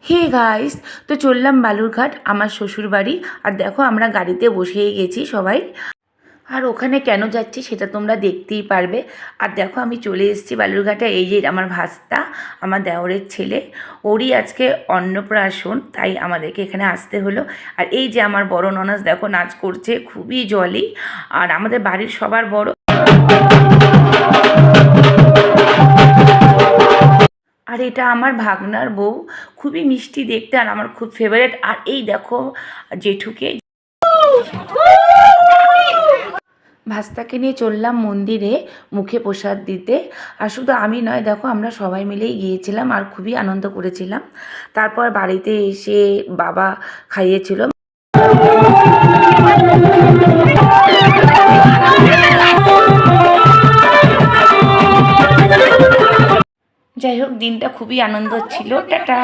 Hey guys, তো চললাম বালুরঘাট আমার শ্বশুর বাড়ি। আর দেখো আমরা গাড়িতে বসেই গেছি সবাই। আর ওখানে কেন যাচ্ছি সেটা তোমরা দেখতেই পারবে। আর দেখো আমি চলে এসেছি বালুরঘাটে। এই যে আমার ভাস্তা, আমার দেওরের ছেলে, ওরই আজকে অন্নপ্রাশন, তাই আমাদেরকে এখানে আসতে হলো। আর এই যে আমার বড় ননাস দেখো নাচ করছে, খুবই জলি। আর আমাদের বাড়ির সবার বড়। আর এটা আমার ভাগনার বউ, খুবই মিষ্টি দেখতে আর আমার খুব ফেভারিট। আর এই দেখো জেঠুকে। ভাস্তাকে নিয়ে চললাম মন্দিরে মুখে প্রসাদ দিতে। আর শুধু আমি নয়, দেখো আমরা সবাই মিলেই গিয়েছিলাম আর খুবই আনন্দ করেছিলাম। তারপর বাড়িতে এসে বাবা খাইয়েছিল। যাই হোক, দিনটা খুবই আনন্দ ছিল। টাটা।